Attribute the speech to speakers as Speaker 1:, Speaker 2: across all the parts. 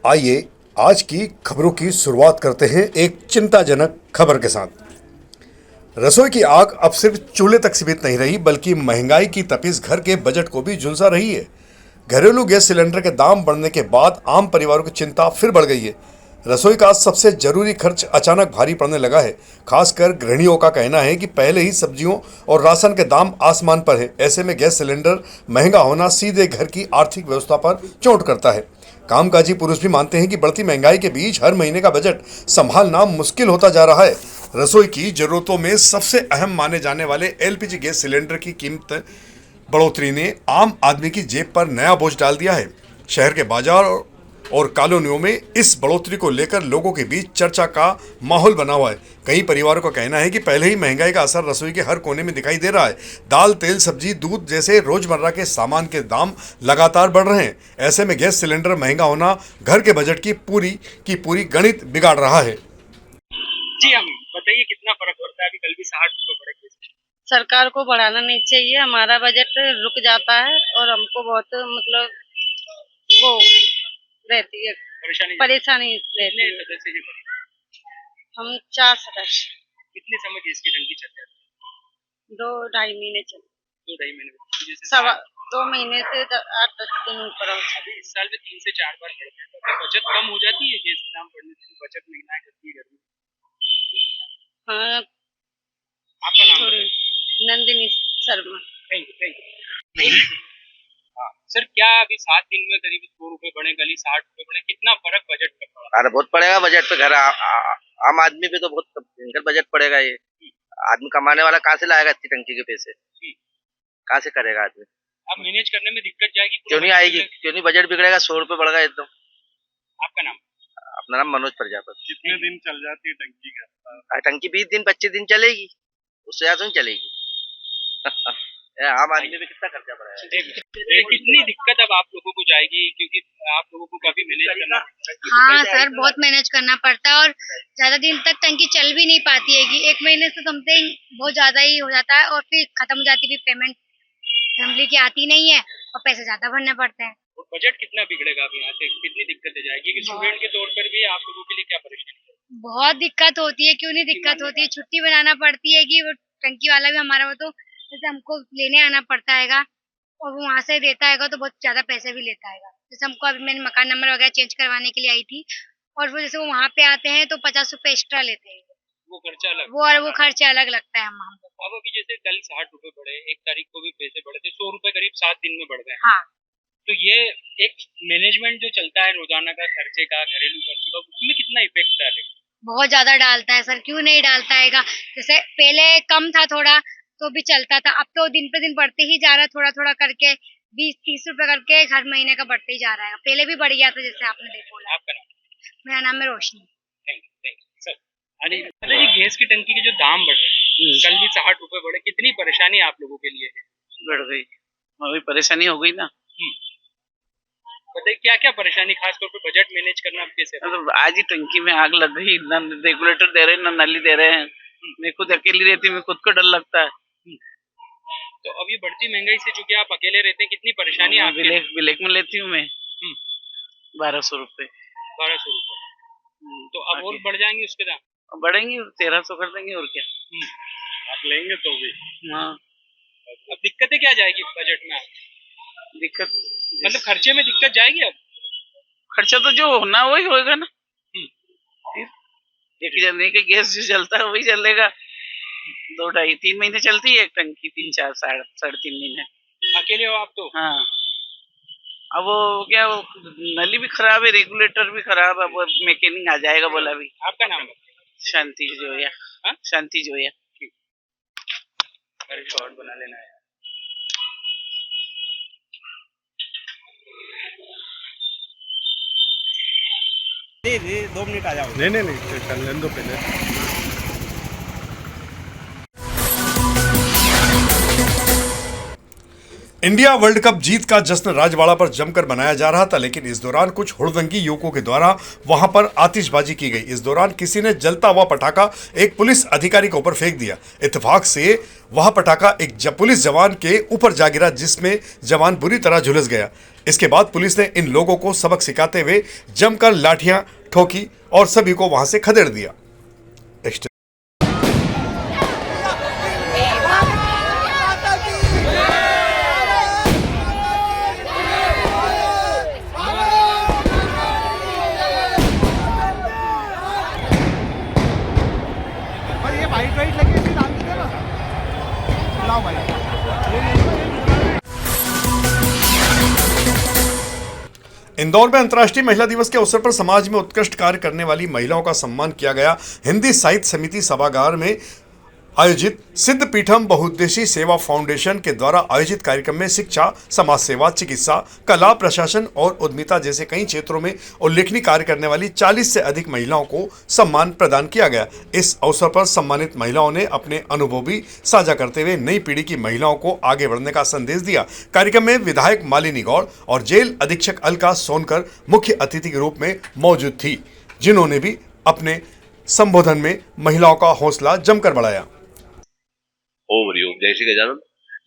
Speaker 1: आइए आज की खबरों की शुरुआत करते हैं एक चिंताजनक खबर के साथ। रसोई की आग अब सिर्फ चूल्हे तक सीमित नहीं रही, बल्कि महंगाई की तपिश घर के बजट को भी झुलसा रही है। घरेलू गैस सिलेंडर के दाम बढ़ने के बाद आम परिवारों की चिंता फिर बढ़ गई है। रसोई का सबसे जरूरी खर्च अचानक भारी पड़ने लगा है। खासकर गृहिणियों का कहना है कि पहले ही सब्जियों और राशन के दाम आसमान पर है। ऐसे में गैस सिलेंडर महंगा होना सीधे घर की आर्थिक व्यवस्था पर चोट करता है। कामकाजी पुरुष भी मानते हैं कि बढ़ती महंगाई के बीच हर महीने का बजट संभालना मुश्किल होता जा रहा है। रसोई की जरूरतों में सबसे अहम माने जाने वाले एलपीजी गैस सिलेंडर की कीमत बढ़ोतरी ने आम आदमी की जेब पर नया बोझ डाल दिया है। शहर के बाजार और कॉलोनियों में इस बढ़ोतरी को लेकर लोगों के बीच चर्चा का माहौल बना हुआ है। कई परिवारों का कहना है कि पहले ही महंगाई का असर रसोई के हर कोने में दिखाई दे रहा है। दाल, तेल, सब्जी, दूध जैसे रोजमर्रा के सामान के दाम लगातार बढ़ रहे हैं। ऐसे में गैस सिलेंडर महंगा होना घर के बजट की पूरी गणित बिगाड़ रहा है।
Speaker 2: जी हम बताइए कितना फर्क पड़ता है? अभी कल भी 60 रुपए बढ़े।
Speaker 3: सरकार को बढ़ाना नहीं चाहिए, हमारा बजट रुक जाता है और हमको बहुत वो रहती है, परेशानी रहती है।
Speaker 2: सदस्य जी बढ़े।
Speaker 3: हम 4 सदस्य,
Speaker 2: कितने समय गैस की टंकी चल जाती है?
Speaker 3: 2-2.5 महीने चले,
Speaker 2: 2-2.5 महीने में। जैसे
Speaker 3: सवा 2 महीने से 8-10 दिन ऊपर।
Speaker 2: अभी इस साल में 3 से 4 बार बढ़ गए, तो आपकी बचत कम हो जाती है गैस के दाम बढ़ने से? बचत महिलाएं करती है घर में।
Speaker 3: हाँ,
Speaker 2: आपका नाम
Speaker 3: थोड़ी नंदिनी शर्मा।
Speaker 2: Thank you. हाँ सर, क्या अभी 7 दिन में करीब 2 रुपए बढ़े, कल ही 60 रुपए बढ़े, कितना फर्क बजट पर पड़ा?
Speaker 4: अरे बहुत पड़ेगा बजट पे। घर आम आदमी पे तो बहुत भयंकर बजट पड़ेगा। ये आदमी कमाने वाला कहाँ से लाएगा इतनी टंकी के पैसे? कहाँ से करेगा आदमी?
Speaker 2: अब मैनेज करने में दिक्कत जाएगी?
Speaker 4: क्यों नहीं आएगी? क्यों नहीं? बजट बिगड़ेगा। 100 रुपए बढ़ गए एकदम।
Speaker 2: आपका नाम?
Speaker 4: अपना नाम मनोज प्रजापति।
Speaker 2: कितने दिन चल जाती है टंकी का?
Speaker 4: टंकी 20 दिन 25 दिन चलेगी, उससे ज्यादा नहीं चलेगी। आम आदमी पे कितना खर्चा पड़ा है?
Speaker 2: कितनी दिक्कत अब आप लोगों को जाएगी, क्योंकि आप लोगों को काफी मैनेज करना?
Speaker 5: हाँ सर, बहुत मैनेज करना पड़ता है और ज्यादा दिन तक टंकी चल भी नहीं पाती है कि 1 महीने से समथिंग बहुत ज्यादा ही हो जाता है और फिर खत्म हो जाती है। फिर पेमेंट फैमिली की आती नहीं है और पैसे ज्यादा भरने पड़ते हैं।
Speaker 2: तो बजट कितना बिगड़ेगा अब यहाँ से? कितनी दिक्कतें जाएगी? कि स्टूडेंट के तौर पर भी आप लोगों के लिए क्या परेशानी है?
Speaker 5: बहुत दिक्कत होती है, क्यों नहीं दिक्कत होती है। छुट्टी बनाना पड़ती है कि वो टंकी वाला भी हमारा, वो तो जैसे हमको लेने आना पड़ता है और वो वहाँ से देता है तो बहुत ज्यादा पैसे भी लेता है। जैसे हमको अभी मैंने मकान नंबर वगैरह चेंज करवाने के लिए आई थी और वो जैसे वो वहाँ पे आते हैं तो 50 रुपए एक्स्ट्रा लेते हैं।
Speaker 2: वो खर्चा अलग,
Speaker 5: वो खर्चा अलग लगता है हमको।
Speaker 2: अब अभी जैसे कल 60 रुपए बढ़े, 1 तारीख को भी पैसे बढ़े थे, 100 रुपए करीब 7 दिन में बढ़ गए।
Speaker 5: हाँ,
Speaker 2: तो ये एक मैनेजमेंट जो चलता है रोजाना का खर्चे का, घरेलू खर्चे का, उसमें कितना इफेक्ट डालेगा?
Speaker 5: बहुत ज्यादा डालता है सर, क्यों नहीं डालता है। जैसे पहले कम था थोड़ा तो भी चलता था, अब तो दिन पे दिन बढ़ते ही जा रहा है, थोड़ा थोड़ा करके 20-30 रुपए करके हर महीने का बढ़ते ही जा रहा है। पहले भी बढ़ गया था जैसे आपने देखा।
Speaker 2: आपका नाम?
Speaker 5: मेरा नाम है रोशनी।
Speaker 2: Thank you sir. अरे ये गैस की टंकी के जो दाम बढ़ रहे, कल भी 60 रुपए बढ़े, कितनी परेशानी आप लोगों के लिए है?
Speaker 6: बढ़ गई, अभी परेशानी हो गई ना।
Speaker 2: बताइए क्या क्या परेशानी, खासतौर पे बजट मैनेज करना कैसे?
Speaker 6: मतलब आज ही टंकी में आग लग गई, ना रेगुलेटर दे रहे हैं ना नली दे रहे हैं। मैं खुद अकेली रहती हूँ, मैं खुद को डर लगता है।
Speaker 2: तो अभी बढ़ती महंगाई से चूंकि आप अकेले रहते हैं, कितनी परेशानी आपके?
Speaker 6: ब्लैक में लेती हूँ मैं 1200 रुपए।
Speaker 2: 1200 रुपए। तो अब और बढ़ जाएंगे उसके दाम?
Speaker 6: बढ़ेंगे, 1300 कर देंगे और क्या।
Speaker 2: आप लेंगे तो भी?
Speaker 6: हाँ।
Speaker 2: अब दिक्कतें क्या जाएगी बजट में?
Speaker 6: दिक्कत
Speaker 2: मतलब खर्चे में दिक्कत जाएगी? अब
Speaker 6: खर्चा तो जो होना वही होगा ना। एक जने का गैस जो चलता है वही चलेगा। 2-2.5-3 महीने चलती है एक टंकी, 3-4 3.5 महीने।
Speaker 2: अकेले हो आप तो?
Speaker 6: हाँ। अब वो क्या, वो नली भी खराब है, रेगुलेटर भी खराब है। अब मैकेनिक आ जाएगा बोला भी।
Speaker 2: आपका नाम?
Speaker 6: शांति जोया।
Speaker 2: हाँ?
Speaker 6: शांति जोया।
Speaker 2: शॉर्ट बना लेना है।
Speaker 7: दे 2 मिनट आ जाओ।
Speaker 1: नहीं चल लेने दो पहले। इंडिया वर्ल्ड कप जीत का जश्न राजवाड़ा पर जमकर मनाया जा रहा था, लेकिन इस दौरान कुछ हुड़दंगी युवकों के द्वारा वहां पर आतिशबाजी की गई। इस दौरान किसी ने जलता हुआ पटाखा एक पुलिस अधिकारी के ऊपर फेंक दिया। इत्तेफाक से वह पटाखा एक पुलिस जवान के ऊपर जा गिरा, जिसमें जवान बुरी तरह झुलस गया। इसके बाद पुलिस ने इन लोगों को सबक सिखाते हुए जमकर लाठियां ठोकी और सभी को वहां से खदेड़ दिया।
Speaker 7: वाइट वाइट लगी थी, डाल दीजिए ना। लाओ भाई।
Speaker 1: इंदौर में अंतर्राष्ट्रीय महिला दिवस के अवसर पर समाज में उत्कृष्ट कार्य करने वाली महिलाओं का सम्मान किया गया। हिंदी साहित्य समिति सभागार में आयोजित सिद्ध पीठम बहुउद्देशीय सेवा फाउंडेशन के द्वारा आयोजित कार्यक्रम में शिक्षा, समाज सेवा, चिकित्सा, कला, प्रशासन और उद्यमिता जैसे कई क्षेत्रों में उल्लेखनीय कार्य करने वाली 40 से अधिक महिलाओं को सम्मान प्रदान किया गया। इस अवसर पर सम्मानित महिलाओं ने अपने अनुभव भी साझा करते हुए नई पीढ़ी की महिलाओं को आगे बढ़ने का संदेश दिया। कार्यक्रम में विधायक मालिनी गौड़ और जेल अधीक्षक अलका सोनकर मुख्य अतिथि के रूप में मौजूद थी, जिन्होंने भी अपने संबोधन में महिलाओं का हौसला जमकर बढ़ाया।
Speaker 8: ओम हरिओम, जय श्री गजानन।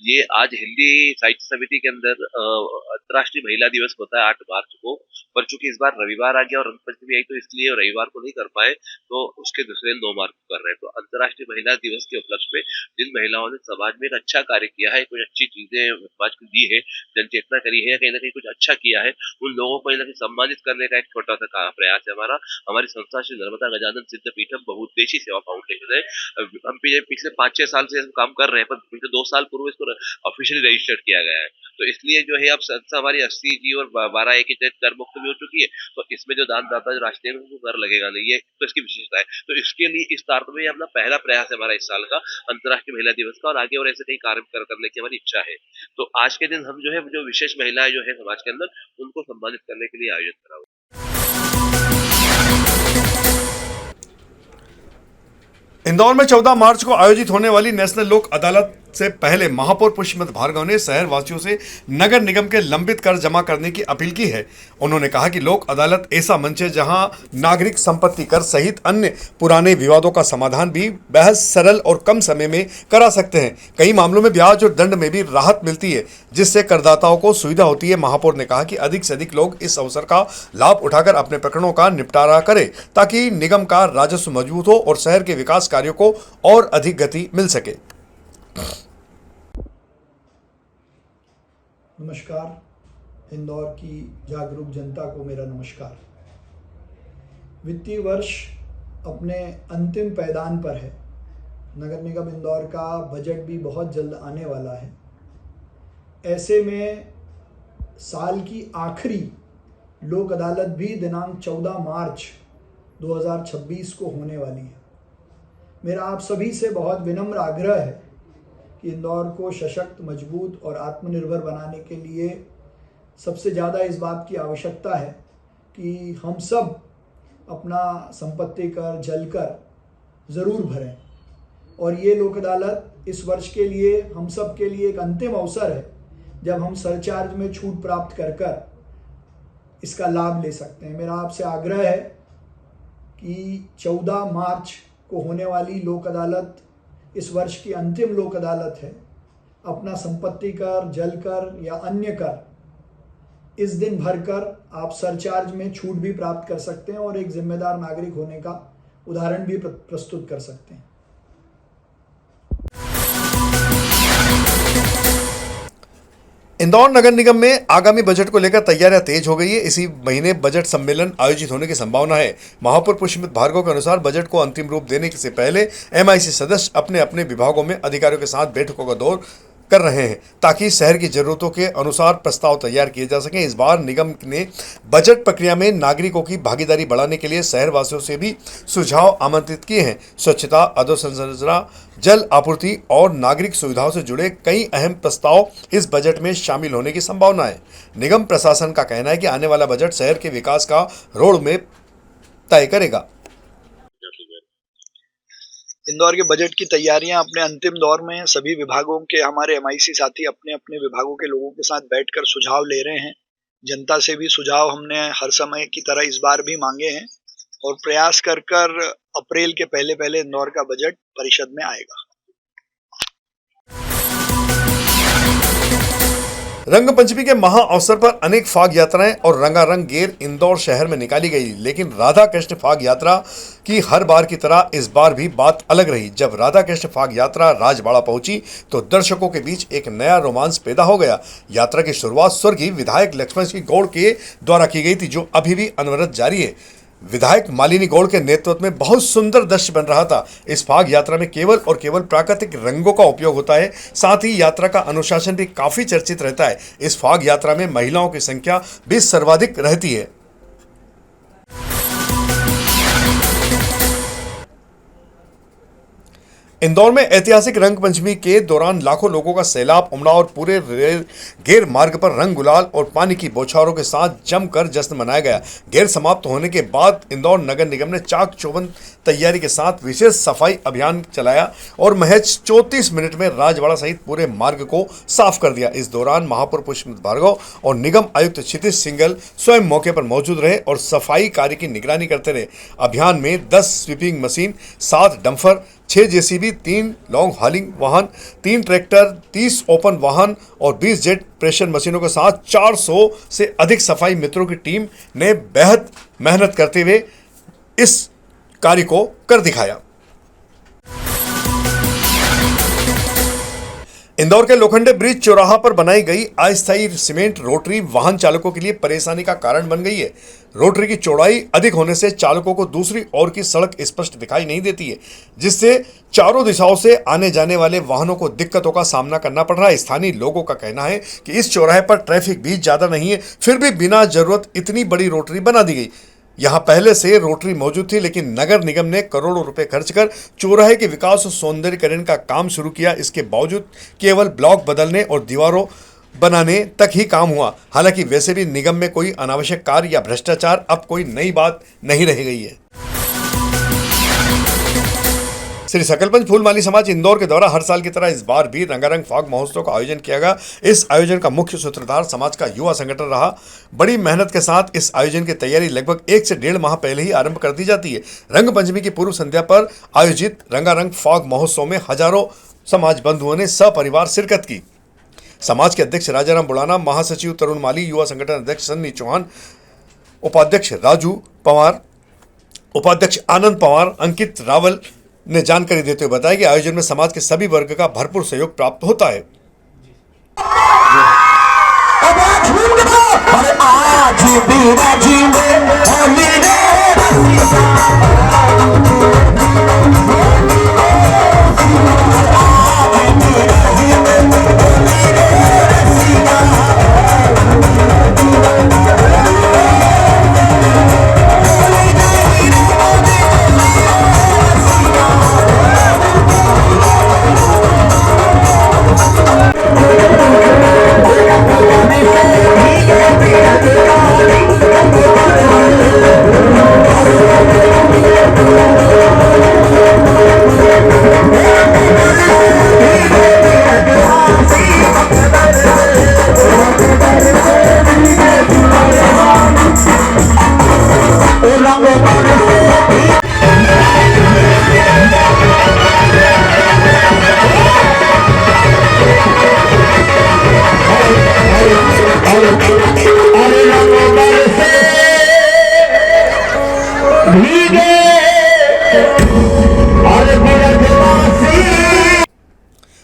Speaker 8: ये आज हिंदी साहित्य समिति के अंदर अंतर्राष्ट्रीय महिला दिवस होता है 8 मार्च को, पर चूंकि इस बार रविवार आ गया और रंगपंचमी आई तो इसलिए रविवार को नहीं कर पाए, तो उसके दूसरे 9 मार्च को कर रहे हैं। तो अंतर्राष्ट्रीय महिला दिवस के उपलक्ष्य में जिन महिलाओं ने समाज में एक अच्छा कार्य किया है, कुछ अच्छी चीजें समाज को दी है, जनचेतना करी है, कहीं ना कहीं कुछ अच्छा किया है, उन लोगों को कहीं ना कहीं सम्मानित करने का एक छोटा सा प्रयास है हमारा। हमारी संस्था श्री नर्मदा गजानन सिद्ध पीठम बहुउद्देशीय सेवा फाउंडेशन है। हम पिछले 5-6 साल से काम कर रहे हैं, पर पिछले 2 साल पूर्व इसको ऑफिशियली रजिस्टर्ड किया गया है। तो इसलिए जो है अब संस्था हमारी 80 जी और 12A की कर मुक्त भी हो चुकी है। तो इसमें जो दानदाता जो रास्ते में उनको कर लगेगा नहीं, ये तो इसकी विशेषता है। तो इसके लिए इस तार में अपना पहला प्रयास है हमारा इस साल का अंतर्राष्ट्रीय महिला दिवस का, और आगे और ऐसे कई कार्य करने की हमारी इच्छा है। तो आज के दिन हम जो है जो विशेष महिलाएं जो है समाज के अंदर, उनको सम्मानित करने के लिए आयोजित करा हुआ।
Speaker 1: इंदौर में 14 मार्च को आयोजित होने वाली नेशनल लोक अदालत से पहले महापौर पुष्पमत भार्गव ने शहर वासियों से नगर निगम के लंबित कर जमा करने की अपील की है। उन्होंने कहा कि लोक अदालत ऐसा मंच है जहां नागरिक संपत्ति कर सहित अन्य पुराने विवादों का समाधान भी बेहद सरल और कम समय में करा सकते हैं। कई मामलों में ब्याज और दंड में भी राहत मिलती है, जिससे करदाताओं को सुविधा होती है। महापौर ने कहा कि अधिक से अधिक लोग इस अवसर का लाभ उठाकर अपने प्रकरणों का निपटारा करें, ताकि निगम का राजस्व मजबूत हो और शहर के विकास कार्यों को और अधिक गति मिल सके।
Speaker 9: नमस्कार, इंदौर की जागरूक जनता को मेरा नमस्कार। वित्तीय वर्ष अपने अंतिम पैदान पर है। नगर निगम इंदौर का बजट भी बहुत जल्द आने वाला है। ऐसे में साल की आखिरी लोक अदालत भी दिनांक 14 मार्च 2026 को होने वाली है। मेरा आप सभी से बहुत विनम्र आग्रह है कि इंदौर को सशक्त, मजबूत और आत्मनिर्भर बनाने के लिए सबसे ज़्यादा इस बात की आवश्यकता है कि हम सब अपना संपत्ति कर, जल कर ज़रूर भरें। और ये लोक अदालत इस वर्ष के लिए हम सब के लिए एक अंतिम अवसर है, जब हम सरचार्ज में छूट प्राप्त कर कर इसका लाभ ले सकते हैं। मेरा आपसे आग्रह है कि 14 मार्च को होने वाली लोक अदालत इस वर्ष की अंतिम लोक अदालत है। अपना संपत्ति कर, जल कर या अन्य कर इस दिन भरकर आप सरचार्ज में छूट भी प्राप्त कर सकते हैं और एक जिम्मेदार नागरिक होने का उदाहरण भी प्रस्तुत कर सकते हैं।
Speaker 1: इंदौर नगर निगम में आगामी बजट को लेकर तैयारियां तेज हो गई है। इसी महीने बजट सम्मेलन आयोजित होने की संभावना है। महापौर पुष्पमत भार्गव के अनुसार बजट को अंतिम रूप देने से पहले MIC सदस्य अपने अपने विभागों में अधिकारियों के साथ बैठकों का दौर कर रहे हैं, ताकि शहर की जरूरतों के अनुसार प्रस्ताव तैयार किए जा सकें। इस बार निगम ने बजट प्रक्रिया में नागरिकों की भागीदारी बढ़ाने के लिए शहरवासियों से भी सुझाव आमंत्रित किए हैं। स्वच्छता, अधोसंरचना, जल आपूर्ति और नागरिक सुविधाओं से जुड़े कई अहम प्रस्ताव इस बजट में शामिल होने की संभावना है। निगम प्रशासन का कहना है कि आने वाला बजट शहर के विकास का रोड मैप तय करेगा।
Speaker 9: इंदौर के बजट की तैयारियां अपने अंतिम दौर में हैं। सभी विभागों के हमारे एमआईसी साथी अपने अपने विभागों के लोगों के साथ बैठकर सुझाव ले रहे हैं। जनता से भी सुझाव हमने हर समय की तरह इस बार भी मांगे हैं और प्रयास कर कर अप्रैल के पहले पहले इंदौर का बजट परिषद में आएगा।
Speaker 1: रंग पंचमी के महा अवसर पर अनेक फाग यात्राएं और रंगारंग गेर इंदौर शहर में निकाली गई, लेकिन राधा कृष्ण फाग यात्रा की हर बार की तरह इस बार भी बात अलग रही। जब राधा कृष्ण फाग यात्रा राजबाड़ा पहुंची तो दर्शकों के बीच एक नया रोमांच पैदा हो गया। यात्रा की शुरुआत स्वर्गीय विधायक लक्ष्मण सिंह गौड़ के द्वारा की गई थी, जो अभी भी अनवरत जारी है। विधायक मालिनी गौड़ के नेतृत्व में बहुत सुंदर दृश्य बन रहा था। इस फाग यात्रा में केवल और केवल प्राकृतिक रंगों का उपयोग होता है, साथ ही यात्रा का अनुशासन भी काफी चर्चित रहता है। इस फाग यात्रा में महिलाओं की संख्या भी सर्वाधिक रहती है। इंदौर में ऐतिहासिक रंग पंचमी के दौरान लाखों लोगों का सैलाब उमड़ा और पूरे गेर मार्ग पर रंग गुलाल और पानी की बौछारों के साथ जमकर जश्न मनाया गया। गेर समाप्त होने के बाद इंदौर नगर निगम ने चाक चौबंद तैयारी के साथ विशेष सफाई अभियान चलाया और महज 34 मिनट में राजवाड़ा सहित पूरे मार्ग को साफ कर दिया। इस दौरान महापौर पुष्पमित्र भार्गव और निगम आयुक्त क्षितिज सिंघल स्वयं मौके पर मौजूद रहे और सफाई कार्य की निगरानी करते रहे। अभियान में 10 sweeping machine, 7 dumper, 6 JCB, 3 long हॉलिंग वाहन, 3 ट्रैक्टर, 30 ओपन वाहन और 20 जेट प्रेशर मशीनों के साथ 400 से अधिक सफाई मित्रों की टीम ने बेहद मेहनत करते हुए इस कार्य को कर दिखाया। इंदौर के लोखंडे ब्रिज चौराहा पर बनाई गई अस्थायी सीमेंट रोटरी वाहन चालकों के लिए परेशानी का कारण बन गई है। रोटरी की चौड़ाई अधिक होने से चालकों को दूसरी ओर की सड़क स्पष्ट दिखाई नहीं देती है, जिससे चारों दिशाओं से आने जाने वाले वाहनों को दिक्कतों का सामना करना पड़ रहा है। स्थानीय लोगों का कहना है कि इस चौराहे पर ट्रैफिक भी ज्यादा नहीं है, फिर भी बिना जरूरत इतनी बड़ी रोटरी बना दी गई। यहां पहले से रोटरी मौजूद थी, लेकिन नगर निगम ने करोड़ों रुपए खर्च कर चौराहे के विकास और सौंदर्यीकरण का काम शुरू किया। इसके बावजूद केवल ब्लॉक बदलने और दीवारों बनाने तक ही काम हुआ। हालांकि वैसे भी निगम में कोई अनावश्यक कार्य या भ्रष्टाचार अब कोई नई बात नहीं रह गई है। श्री सकलपंच फूलमाली समाज इंदौर के द्वारा हर साल की तरह इस बार भी रंगारंग फाग महोत्सव का आयोजन किया गया। इस आयोजन का मुख्य सूत्रधार समाज का युवा संगठन रहा। बड़ी मेहनत के साथ इस आयोजन की तैयारी लगभग 1 से 1.5 माह पहले ही आरंभ कर दी जाती है। रंग पंचमी की पूर्व संध्या पर आयोजित रंगारंग फाग महोत्सव में हजारों समाज बंधुओं ने सपरिवार शिरकत की। समाज के अध्यक्ष राजाराम बुलाना, महासचिव तरुण माली, युवा संगठन अध्यक्ष सन्नी चौहान, उपाध्यक्ष राजू पवार, उपाध्यक्ष आनंद पवार, अंकित रावल ने जानकारी देते हुए बताया कि आयोजन में समाज के सभी वर्ग का भरपूर सहयोग प्राप्त होता है।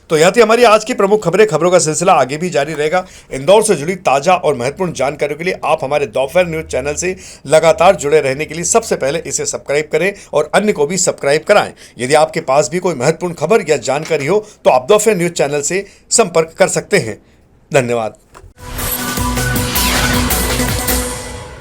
Speaker 1: तो यह थी हमारी आज की प्रमुख खबरों का सिलसिला आगे भी जारी रहेगा। इंदौर से जुड़ी ताजा और महत्वपूर्ण जानकारियों के लिए आप हमारे दोपहर न्यूज चैनल से लगातार जुड़े रहने के लिए सबसे पहले इसे सब्सक्राइब करें और अन्य को भी सब्सक्राइब कराएं। यदि आपके पास भी कोई महत्वपूर्ण खबर या जानकारी हो तो आप दोपहर न्यूज चैनल से संपर्क कर सकते हैं। धन्यवाद।